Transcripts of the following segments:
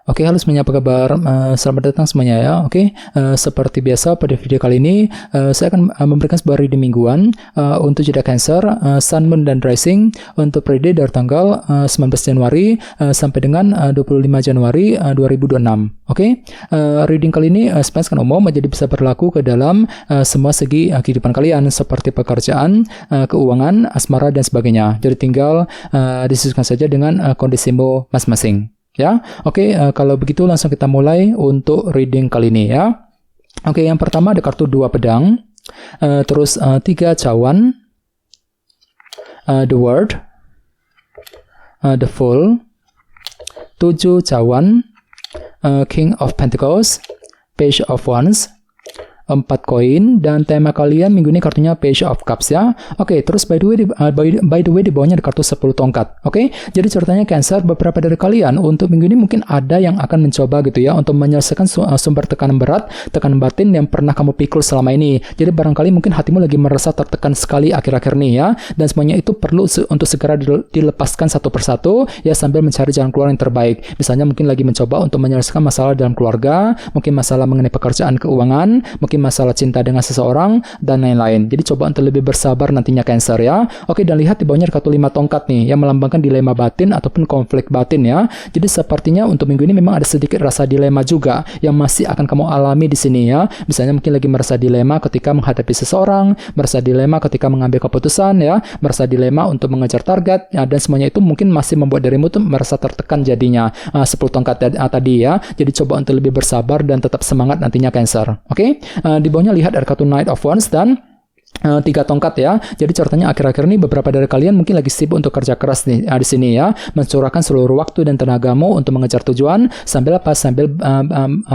Oke, halo semuanya, apa kabar? Selamat datang semuanya ya. Oke, seperti biasa pada video kali ini saya akan memberikan sebuah reading mingguan untuk zodiak Cancer, Sun, Moon, dan Rising untuk periode dari tanggal 19 Januari sampai dengan 25 Januari 2026. Oke, reading kali ini sebenarnya umum, jadi bisa berlaku ke dalam semua segi kehidupan kalian seperti pekerjaan, keuangan, asmara, dan sebagainya. Jadi tinggal disesuaikan saja dengan kondisimu masing-masing. Ya, oke, kalau begitu langsung kita mulai untuk reading kali ini ya. Oke, yang pertama ada kartu 2 pedang, terus 3 cawan, the World, the Fool, 7 cawan, King of Pentacles, Page of Wands, 4 koin, dan tema kalian minggu ini kartunya Page of Cups ya. Oke, terus by the way di bawahnya ada kartu 10 tongkat. Oke, jadi ceritanya Cancer, beberapa dari kalian untuk minggu ini mungkin ada yang akan mencoba gitu ya untuk menyelesaikan sumber tekanan berat, tekanan batin yang pernah kamu pikul selama ini. Jadi barangkali mungkin hatimu lagi merasa tertekan sekali akhir-akhir ini ya, dan semuanya itu perlu untuk segera dilepaskan satu persatu ya, sambil mencari jalan keluar yang terbaik. Misalnya mungkin lagi mencoba untuk menyelesaikan masalah dalam keluarga, mungkin masalah mengenai pekerjaan, keuangan, mungkin masalah cinta dengan seseorang, dan lain-lain. Jadi coba untuk lebih bersabar nantinya Cancer ya. Oke, dan lihat di bawahnya ada kartu 5 tongkat nih yang melambangkan dilema batin ataupun konflik batin ya. Jadi sepertinya untuk minggu ini memang ada sedikit rasa dilema juga yang masih akan kamu alami di sini ya. Misalnya mungkin lagi merasa dilema ketika menghadapi seseorang, merasa dilema ketika mengambil keputusan ya, merasa dilema untuk mengejar target ya, dan semuanya itu mungkin masih membuat dirimu tuh merasa tertekan jadinya. 10 tongkat tadi ya. Jadi coba untuk lebih bersabar dan tetap semangat nantinya Cancer. Oke? Di bawahnya lihat ada kartu Knight of Wands dan 3 tongkat ya. Jadi ceritanya akhir-akhir ini beberapa dari kalian mungkin lagi sibuk untuk kerja keras nih di sini ya, mencurahkan seluruh waktu dan tenagamu untuk mengejar tujuan sambil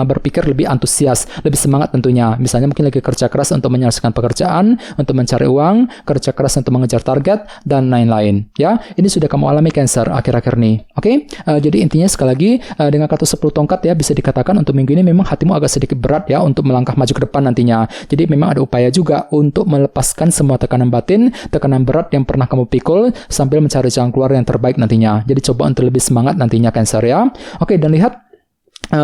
berpikir lebih antusias, lebih semangat tentunya. Misalnya mungkin lagi kerja keras untuk menyelesaikan pekerjaan, untuk mencari uang, kerja keras untuk mengejar target, dan lain-lain ya. Ini sudah kamu alami Cancer akhir-akhir ini. Oke? Jadi intinya sekali lagi dengan kartu 10 tongkat ya, bisa dikatakan untuk minggu ini memang hatimu agak sedikit berat ya untuk melangkah maju ke depan nantinya. Jadi memang ada upaya juga untuk melepaskan semua tekanan batin, tekanan berat yang pernah kamu pikul sambil mencari jalan keluar yang terbaik nantinya. Jadi coba untuk lebih semangat nantinya Cancer ya. Oke, dan lihat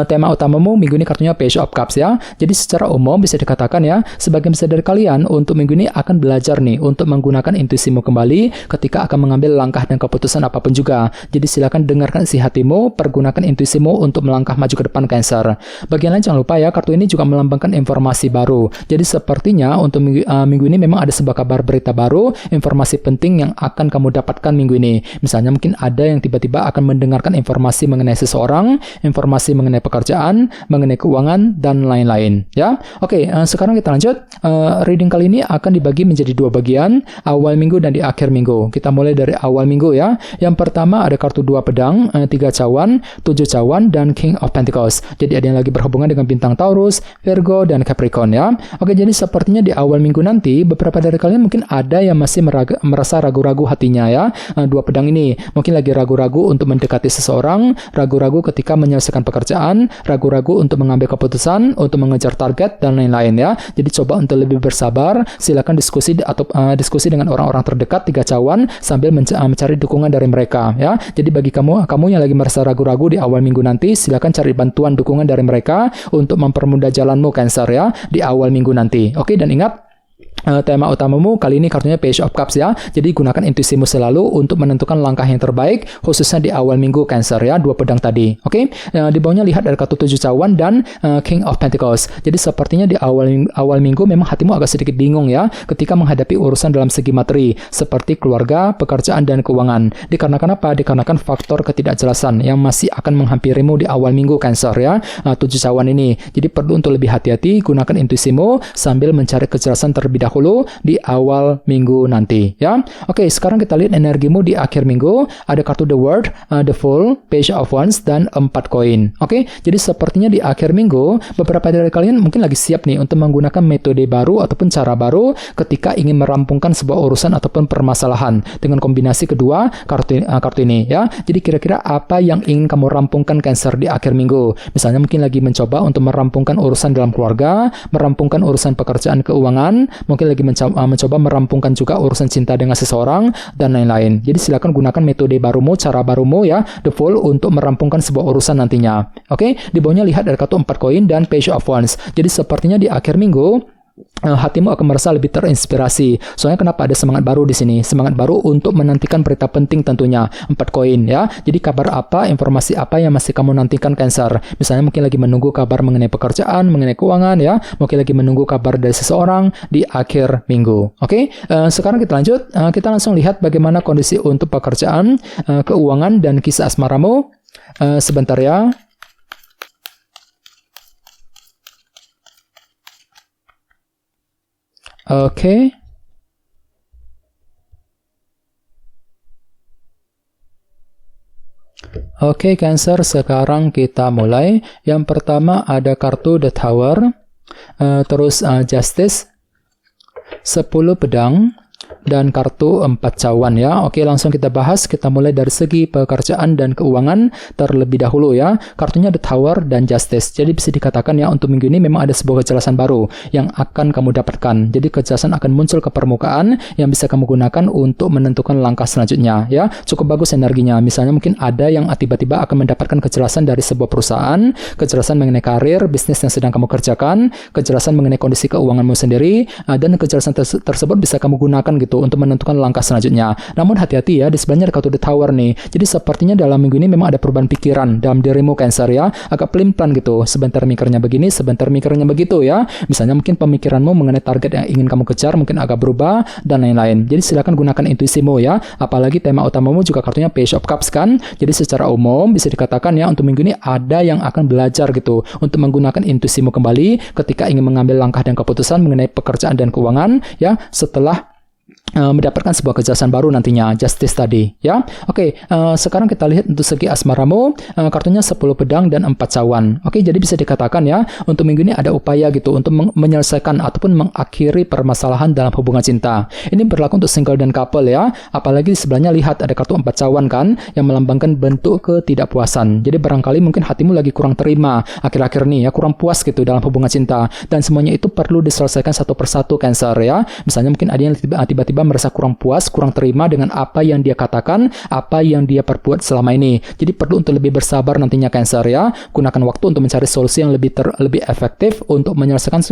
tema utamamu minggu ini kartunya Page of Cups ya. Jadi secara umum bisa dikatakan ya, sebagian besar dari kalian untuk minggu ini akan belajar nih untuk menggunakan intuisimu kembali ketika akan mengambil langkah dan keputusan apapun juga. Jadi silakan dengarkan isi hatimu, pergunakan intuisimu untuk melangkah maju ke depan Cancer. Bagian lain jangan lupa ya, kartu ini juga melambangkan informasi baru. Jadi sepertinya untuk minggu ini memang ada sebuah kabar berita baru, informasi penting yang akan kamu dapatkan minggu ini. Misalnya mungkin ada yang tiba-tiba akan mendengarkan informasi mengenai seseorang, informasi mengenai pekerjaan, mengenai keuangan, dan lain-lain ya. Oke, sekarang kita lanjut. Reading kali ini akan dibagi menjadi 2 bagian, awal minggu dan di akhir minggu. Kita mulai dari awal minggu ya. Yang pertama ada kartu 2 pedang, 3 cawan, 7 cawan, dan King of Pentacles. Jadi ada yang lagi berhubungan dengan bintang Taurus, Virgo, dan Capricorn ya. Oke, jadi sepertinya di awal minggu nanti beberapa dari kalian mungkin ada yang masih merasa ragu-ragu hatinya ya. 2 pedang ini mungkin lagi ragu-ragu untuk mendekati seseorang, ragu-ragu ketika menyelesaikan pekerjaan, ragu-ragu untuk mengambil keputusan, untuk mengejar target, dan lain-lain ya. Jadi coba untuk lebih bersabar, silakan diskusi diskusi dengan orang-orang terdekat 3 cawan sambil mencari dukungan dari mereka ya. Jadi bagi kamu yang lagi merasa ragu-ragu di awal minggu nanti, silakan cari bantuan dukungan dari mereka untuk mempermudah jalanmu Cancer ya di awal minggu nanti. Oke, dan ingat tema utamamu kali ini kartunya Page of Cups ya. Jadi gunakan intuisimu selalu untuk menentukan langkah yang terbaik, khususnya di awal minggu Cancer ya, 2 pedang tadi. Oke? Di bawahnya lihat ada kartu 7 cawan dan King of Pentacles. Jadi sepertinya di awal minggu memang hatimu agak sedikit bingung ya ketika menghadapi urusan dalam segi materi seperti keluarga, pekerjaan, dan keuangan. Dikarenakan apa? Dikarenakan faktor ketidakjelasan yang masih akan menghampirimu di awal minggu Cancer ya. 7 cawan ini. Jadi perlu untuk lebih hati-hati, gunakan intuisimu sambil mencari kejelasan terlebih dahulu di awal minggu nanti ya. Oke, sekarang kita lihat energimu di akhir minggu. Ada kartu The World, The Fool, Page of Wands, dan 4 koin. Oke, jadi sepertinya di akhir minggu beberapa dari kalian mungkin lagi siap nih untuk menggunakan metode baru ataupun cara baru ketika ingin merampungkan sebuah urusan ataupun permasalahan dengan kombinasi kedua kartu ini ya. Jadi kira-kira apa yang ingin kamu rampungkan Cancer di akhir minggu? Misalnya mungkin lagi mencoba untuk merampungkan urusan dalam keluarga, merampungkan urusan pekerjaan, keuangan, mungkin mungkin lagi mencoba merampungkan juga urusan cinta dengan seseorang, dan lain-lain. Jadi silakan gunakan metode barumu, cara barumu ya, the Fool, untuk merampungkan sebuah urusan nantinya. Oke, di bawahnya lihat ada kartu 4 koin dan Page of Wands. Jadi sepertinya di akhir minggu hatimu akan merasa lebih terinspirasi. Soalnya kenapa ada semangat baru di sini? Semangat baru untuk menantikan berita penting tentunya. 4 koin ya. Jadi kabar apa, informasi apa yang masih kamu nantikan Cancer? Misalnya mungkin lagi menunggu kabar mengenai pekerjaan, mengenai keuangan ya. Mungkin lagi menunggu kabar dari seseorang di akhir minggu. Oke, sekarang kita lanjut. Kita langsung lihat bagaimana kondisi untuk pekerjaan, keuangan, dan kisah asmaramu. Sebentar ya. Oke. Oke, Cancer, sekarang kita mulai. Yang pertama ada kartu The Tower, terus Justice, 10 pedang, dan kartu 4 cawan ya. Oke, langsung kita bahas. Kita mulai dari segi pekerjaan dan keuangan terlebih dahulu ya. Kartunya The Tower dan Justice. Jadi bisa dikatakan ya, untuk minggu ini memang ada sebuah kejelasan baru yang akan kamu dapatkan. Jadi kejelasan akan muncul ke permukaan yang bisa kamu gunakan untuk menentukan langkah selanjutnya ya. Cukup bagus energinya. Misalnya mungkin ada yang tiba-tiba akan mendapatkan kejelasan dari sebuah perusahaan, kejelasan mengenai karir, bisnis yang sedang kamu kerjakan, kejelasan mengenai kondisi keuanganmu sendiri, dan kejelasan tersebut bisa kamu gunakan gitu untuk menentukan langkah selanjutnya. Namun hati-hati ya, di sebelahnya ada kartu The Tower nih. Jadi sepertinya dalam minggu ini memang ada perubahan pikiran dalam dirimu Cancer ya. Agak pelin-pelan gitu. Sebentar mikirnya begini, sebentar mikirnya begitu ya. Misalnya mungkin pemikiranmu mengenai target yang ingin kamu kejar mungkin agak berubah dan lain-lain. Jadi silakan gunakan intuisimu ya. Apalagi tema utamamu juga kartunya Page of Cups kan. Jadi secara umum bisa dikatakan ya, untuk minggu ini ada yang akan belajar gitu untuk menggunakan intuisimu kembali ketika ingin mengambil langkah dan keputusan mengenai pekerjaan dan keuangan ya, setelah mendapatkan sebuah kejelasan baru nantinya, Justice tadi ya. Oke, sekarang kita lihat untuk segi asmaramu, kartunya 10 pedang dan 4 cawan. Oke, jadi bisa dikatakan ya, untuk minggu ini ada upaya gitu untuk menyelesaikan ataupun mengakhiri permasalahan dalam hubungan cinta. Ini berlaku untuk single dan couple ya. Apalagi di sebelahnya lihat ada kartu 4 cawan kan, yang melambangkan bentuk ketidakpuasan. Jadi barangkali mungkin hatimu lagi kurang terima akhir-akhir ini ya, kurang puas gitu dalam hubungan cinta, dan semuanya itu perlu diselesaikan satu persatu Cancer ya. Misalnya mungkin ada yang tiba-tiba merasa kurang puas, kurang terima dengan apa yang dia katakan, apa yang dia perbuat selama ini. Jadi perlu untuk lebih bersabar nantinya Cancer ya. Gunakan waktu untuk mencari solusi yang lebih efektif untuk menyelesaikan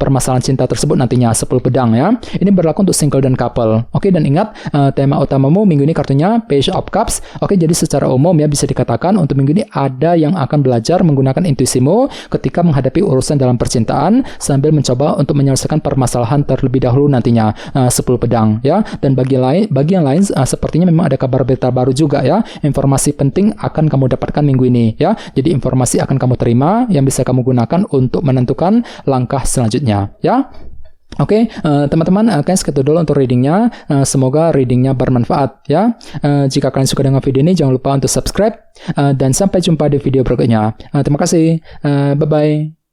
permasalahan cinta tersebut nantinya. 10 pedang ya. Ini berlaku untuk single dan couple. Oke, dan ingat tema utamamu minggu ini kartunya Page of Cups. Oke, jadi secara umum ya bisa dikatakan untuk minggu ini ada yang akan belajar menggunakan intuisimu ketika menghadapi urusan dalam percintaan sambil mencoba untuk menyelesaikan permasalahan terlebih dahulu nantinya. 10 pedang ya. Dan bagi yang lain sepertinya memang ada kabar berita baru juga ya. Informasi penting akan kamu dapatkan minggu ini ya. Jadi informasi akan kamu terima yang bisa kamu gunakan untuk menentukan langkah selanjutnya ya. Oke, teman-teman, kalian segitu dulu untuk readingnya. Semoga readingnya bermanfaat ya. Jika kalian suka dengan video ini, jangan lupa untuk subscribe, dan sampai jumpa di video berikutnya. Terima kasih. Bye-bye.